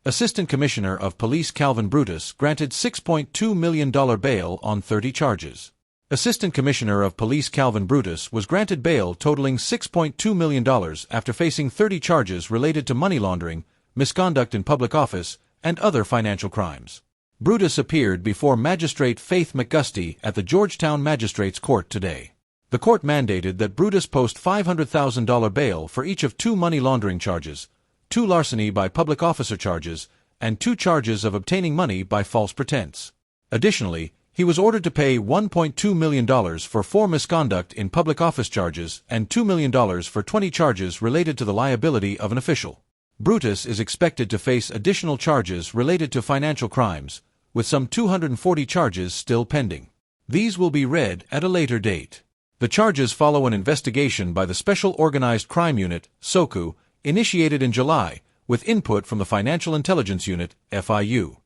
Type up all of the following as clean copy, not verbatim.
Assistant Commissioner of Police Calvin Brutus granted $6.2 million bail on 30 charges. Assistant Commissioner of Police Calvin Brutus was granted bail totaling $6.2 million after facing 30 charges related to money laundering, misconduct in public office, and other financial crimes. Brutus appeared before Magistrate Faith McGusty at the Georgetown Magistrates Court today. The court mandated that Brutus post $500,000 bail for each of 2 money laundering charges, 2 larceny by public officer charges, and 2 charges of obtaining money by false pretense. Additionally, he was ordered to pay $1.2 million for 4 misconduct in public office charges and $2 million for 20 charges related to the liability of an official. Brutus is expected to face additional charges related to financial crimes, with some 240 charges still pending. These will be read at a later date. The charges follow an investigation by the Special Organized Crime Unit, SOCU, initiated in July, with input from the Financial Intelligence Unit, FIU.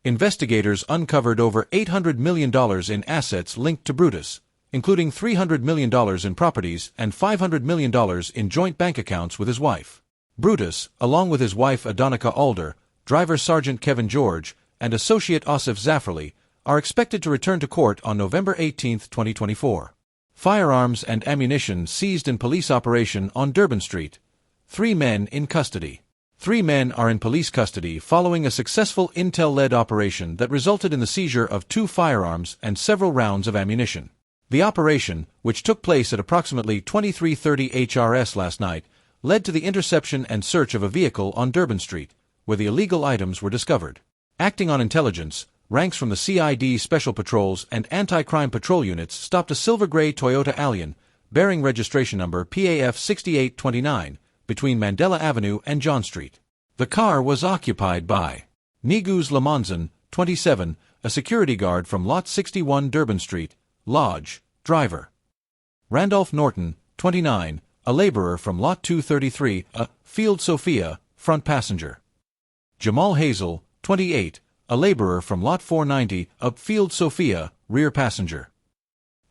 Investigators uncovered over $800 million in assets linked to Brutus, including $300 million in properties and $500 million in joint bank accounts with his wife. Brutus, along with his wife Adonica Alder, driver Sergeant Kevin George, and associate Osif Zafferly, are expected to return to court on November 18, 2024. Firearms and ammunition seized in police operation on Durban Street. 3 men in custody. 3 men are in police custody following a successful intel-led operation that resulted in the seizure of 2 firearms and several rounds of ammunition. The operation, which took place at approximately 23:30 HRS last night, led to the interception and search of a vehicle on Durban Street, where the illegal items were discovered. Acting on intelligence, ranks from the CID Special Patrols and Anti-Crime Patrol Units stopped a silver-gray Toyota Allion, bearing registration number PAF 6829, between Mandela Avenue and John Street. The car was occupied by Niguz Lamonzan, 27, a security guard from Lot 61 Durban Street, Lodge, driver. Randolph Norton, 29, a laborer from Lot 233, Field Sophia, front passenger. Jamal Hazel, 28, a laborer from Lot 490, Field Sophia, rear passenger.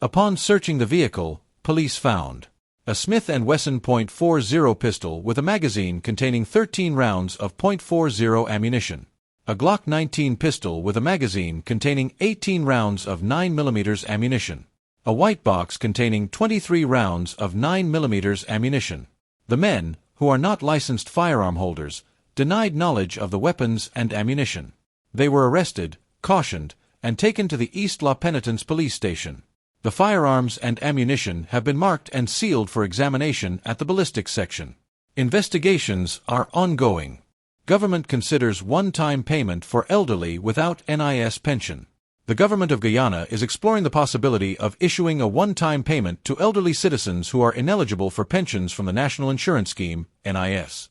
Upon searching the vehicle, police found a Smith & Wesson .40 pistol with a magazine containing 13 rounds of .40 ammunition, a Glock 19 pistol with a magazine containing 18 rounds of 9mm ammunition, a white box containing 23 rounds of 9mm ammunition. The men, who are not licensed firearm holders, denied knowledge of the weapons and ammunition. They were arrested, cautioned, and taken to the East La Penitence police station. The firearms and ammunition have been marked and sealed for examination at the ballistics section. Investigations are ongoing. Government considers one-time payment for elderly without NIS pension. The government of Guyana is exploring the possibility of issuing a one-time payment to elderly citizens who are ineligible for pensions from the National Insurance Scheme, NIS.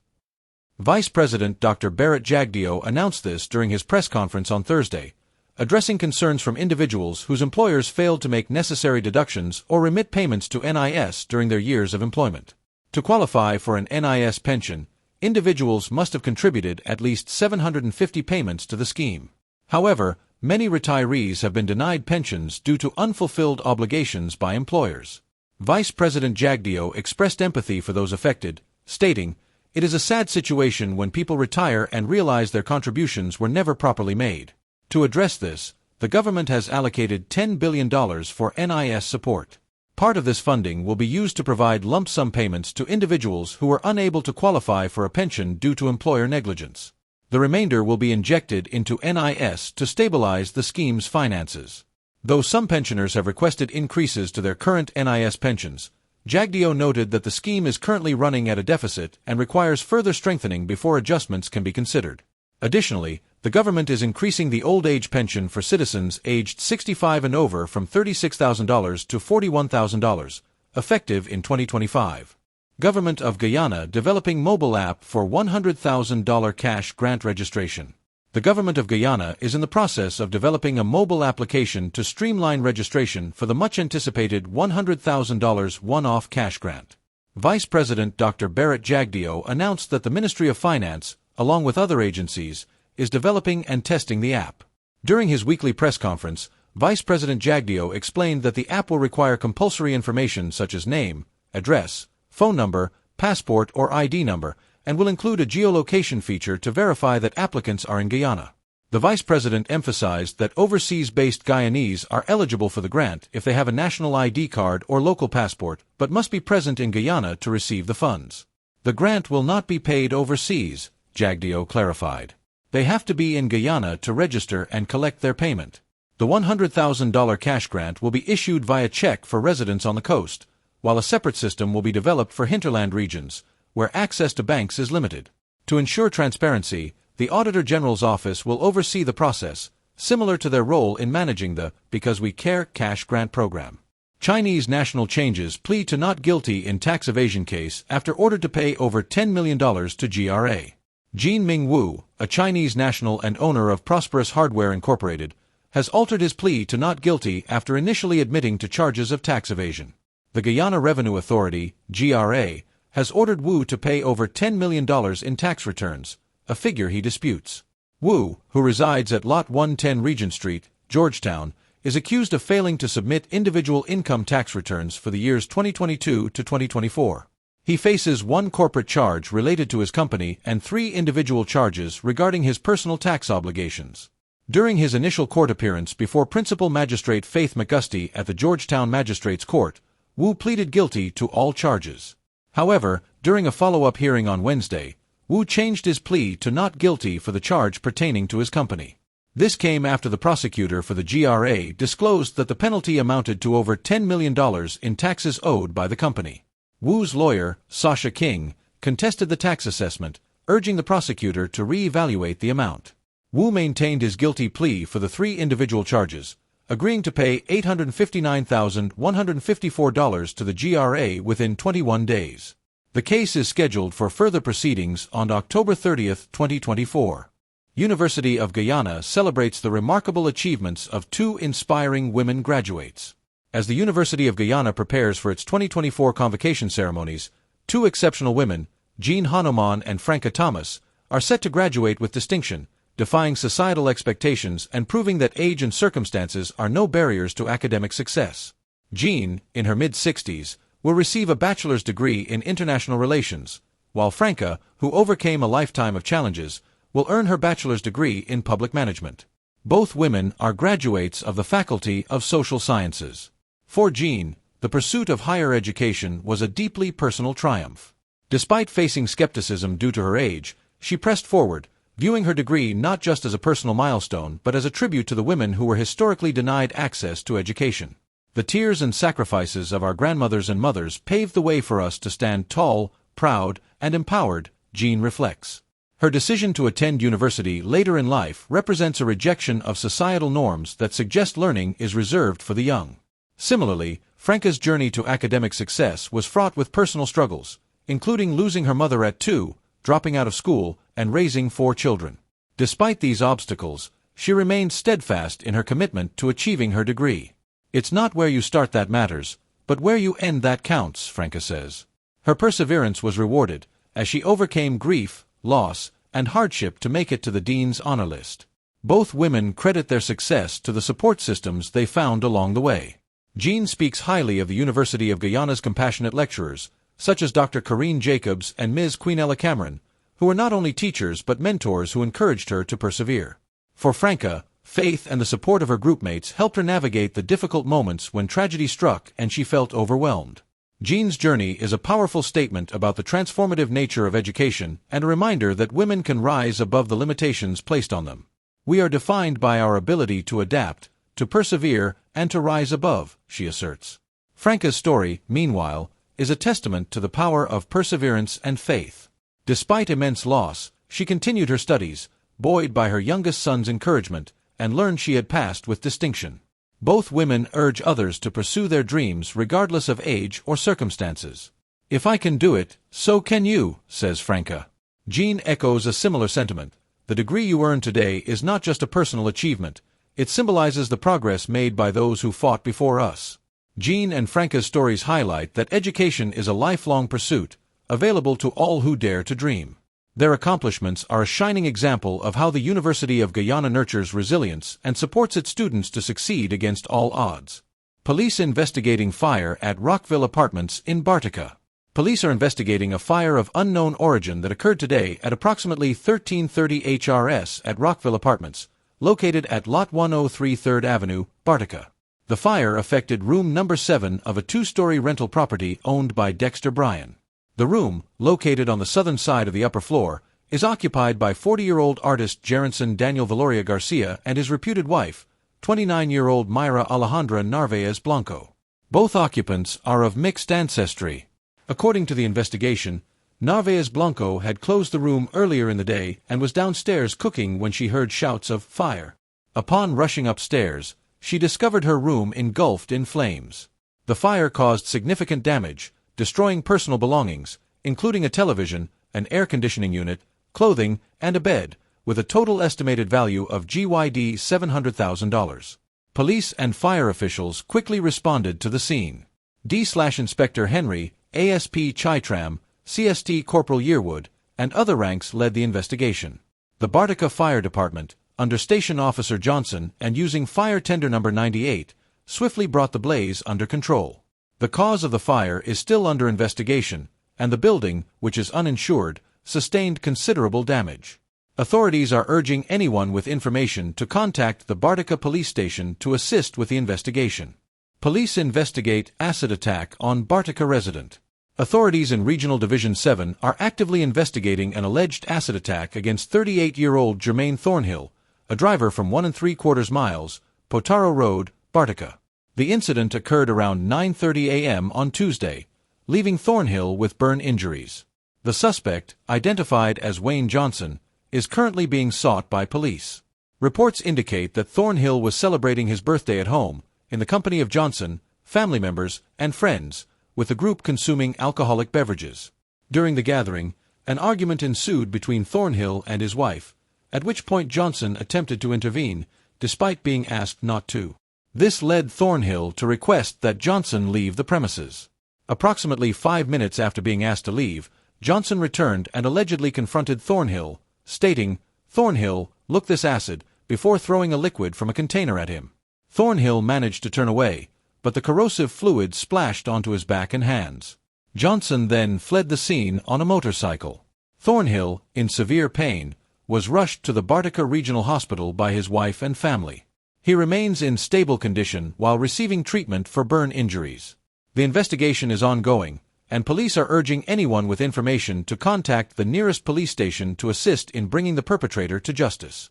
Vice President Dr. Barrett Jagdeo announced this during his press conference on Thursday, addressing concerns from individuals whose employers failed to make necessary deductions or remit payments to NIS during their years of employment. To qualify for an NIS pension, individuals must have contributed at least 750 payments to the scheme. However, many retirees have been denied pensions due to unfulfilled obligations by employers. Vice President Jagdeo expressed empathy for those affected, stating, "It is a sad situation when people retire and realize their contributions were never properly made." To address this, the government has allocated $10 billion for NIS support. Part of this funding will be used to provide lump sum payments to individuals who are unable to qualify for a pension due to employer negligence. The remainder will be injected into NIS to stabilize the scheme's finances. Though some pensioners have requested increases to their current NIS pensions, Jagdeo noted that the scheme is currently running at a deficit and requires further strengthening before adjustments can be considered. Additionally, the government is increasing the old age pension for citizens aged 65 and over from $36,000 to $41,000, effective in 2025. Government of Guyana developing mobile app for $100,000 cash grant registration. The government of Guyana is in the process of developing a mobile application to streamline registration for the much-anticipated $100,000 one-off cash grant. Vice President Dr. Barrett Jagdeo announced that the Ministry of Finance, along with other agencies, is developing and testing the app. During his weekly press conference, Vice President Jagdeo explained that the app will require compulsory information such as name, address, phone number, passport or ID number, and will include a geolocation feature to verify that applicants are in Guyana. The vice president emphasized that overseas-based Guyanese are eligible for the grant if they have a national ID card or local passport, but must be present in Guyana to receive the funds. The grant will not be paid overseas, Jagdeo clarified. They have to be in Guyana to register and collect their payment. The $100,000 cash grant will be issued via check for residents on the coast, while a separate system will be developed for hinterland regions, where access to banks is limited. To ensure transparency, the Auditor General's office will oversee the process, similar to their role in managing the Because We Care cash grant program. Chinese national changes plea to not guilty in tax evasion case after ordered to pay over $10 million to GRA. Jin-Ming Wu, a Chinese national and owner of Prosperous Hardware Incorporated, has altered his plea to not guilty after initially admitting to charges of tax evasion. The Guyana Revenue Authority, GRA, has ordered Wu to pay over $10 million in tax returns, a figure he disputes. Wu, who resides at Lot 110 Regent Street, Georgetown, is accused of failing to submit individual income tax returns for the years 2022 to 2024. He faces one corporate charge related to his company and 3 individual charges regarding his personal tax obligations. During his initial court appearance before Principal Magistrate Faith McGusty at the Georgetown Magistrates Court, Wu pleaded guilty to all charges. However, during a follow-up hearing on Wednesday, Wu changed his plea to not guilty for the charge pertaining to his company. This came after the prosecutor for the GRA disclosed that the penalty amounted to over $10 million in taxes owed by the company. Wu's lawyer, Sasha King, contested the tax assessment, urging the prosecutor to re-evaluate the amount. Wu maintained his guilty plea for the 3 individual charges, agreeing to pay $859,154 to the GRA within 21 days. The case is scheduled for further proceedings on October 30, 2024. University of Guyana celebrates the remarkable achievements of 2 inspiring women graduates. As the University of Guyana prepares for its 2024 convocation ceremonies, 2 exceptional women, Jean Hanuman and Franca Thomas, are set to graduate with distinction, defying societal expectations and proving that age and circumstances are no barriers to academic success. Jean, in her mid-60s, will receive a bachelor's degree in international relations, while Franca, who overcame a lifetime of challenges, will earn her bachelor's degree in public management. Both women are graduates of the Faculty of Social Sciences. For Jean, the pursuit of higher education was a deeply personal triumph. Despite facing skepticism due to her age, she pressed forward, viewing her degree not just as a personal milestone but as a tribute to the women who were historically denied access to education. The tears and sacrifices of our grandmothers and mothers paved the way for us to stand tall, proud, and empowered, Jean reflects. Her decision to attend university later in life represents a rejection of societal norms that suggest learning is reserved for the young. Similarly, Franca's journey to academic success was fraught with personal struggles, including losing her mother at 2, dropping out of school, and raising 4 children. Despite these obstacles, she remained steadfast in her commitment to achieving her degree. It's not where you start that matters, but where you end that counts, Franca says. Her perseverance was rewarded, as she overcame grief, loss, and hardship to make it to the dean's honor list. Both women credit their success to the support systems they found along the way. Jean speaks highly of the University of Guyana's compassionate lecturers, such as Dr. Corrine Jacobs and Ms. Queenella Cameron, who were not only teachers but mentors who encouraged her to persevere. For Franca, faith and the support of her groupmates helped her navigate the difficult moments when tragedy struck and she felt overwhelmed. Jean's journey is a powerful statement about the transformative nature of education and a reminder that women can rise above the limitations placed on them. We are defined by our ability to adapt, to persevere, and to rise above, she asserts. Franca's story, meanwhile, is a testament to the power of perseverance and faith. Despite immense loss, she continued her studies, buoyed by her youngest son's encouragement, and learned she had passed with distinction. Both women urge others to pursue their dreams regardless of age or circumstances. If I can do it, so can you, says Franca. Jean echoes a similar sentiment. The degree you earn today is not just a personal achievement, it symbolizes the progress made by those who fought before us. Jean and Franca's stories highlight that education is a lifelong pursuit, available to all who dare to dream. Their accomplishments are a shining example of how the University of Guyana nurtures resilience and supports its students to succeed against all odds. Police investigating fire at Rockville Apartments in Bartica. Police are investigating a fire of unknown origin that occurred today at approximately 1330 HRS at Rockville Apartments, located at Lot 103 3rd Avenue, Bartica. The fire affected room number 7 of a two-story rental property owned by Dexter Bryan. The room, located on the southern side of the upper floor, is occupied by 40-year-old artist Jeronson Daniel Valoria Garcia and his reputed wife, 29-year-old Mayra Alejandra Narvaez Blanco. Both occupants are of mixed ancestry. According to the investigation, Narvaez Blanco had closed the room earlier in the day and was downstairs cooking when she heard shouts of fire. Upon rushing upstairs, she discovered her room engulfed in flames. The fire caused significant damage, destroying personal belongings, including a television, an air conditioning unit, clothing, and a bed, with a total estimated value of GYD $700,000. Police and fire officials quickly responded to the scene. D/Inspector Henry, ASP Chaitram, CST Corporal Yearwood, and other ranks led the investigation. The Bartica Fire Department, under Station Officer Johnson and using fire tender number 98, swiftly brought the blaze under control. The cause of the fire is still under investigation, and the building, which is uninsured, sustained considerable damage. Authorities are urging anyone with information to contact the Bartica Police Station to assist with the investigation. Police investigate acid attack on Bartica resident. Authorities in Regional Division 7 are actively investigating an alleged acid attack against 38-year-old Jermaine Thornhill, a driver from 1 3/4 miles, Potaro Road, Bartica. The incident occurred around 9:30 a.m. on Tuesday, leaving Thornhill with burn injuries. The suspect, identified as Wayne Johnson, is currently being sought by police. Reports indicate that Thornhill was celebrating his birthday at home, in the company of Johnson, family members, and friends, with the group consuming alcoholic beverages. During the gathering, an argument ensued between Thornhill and his wife, at which point Johnson attempted to intervene, despite being asked not to. This led Thornhill to request that Johnson leave the premises. Approximately 5 minutes after being asked to leave, Johnson returned and allegedly confronted Thornhill, stating, "Thornhill, look this acid," before throwing a liquid from a container at him. Thornhill managed to turn away, but the corrosive fluid splashed onto his back and hands. Johnson then fled the scene on a motorcycle. Thornhill, in severe pain, was rushed to the Bartica Regional Hospital by his wife and family. He remains in stable condition while receiving treatment for burn injuries. The investigation is ongoing, and police are urging anyone with information to contact the nearest police station to assist in bringing the perpetrator to justice.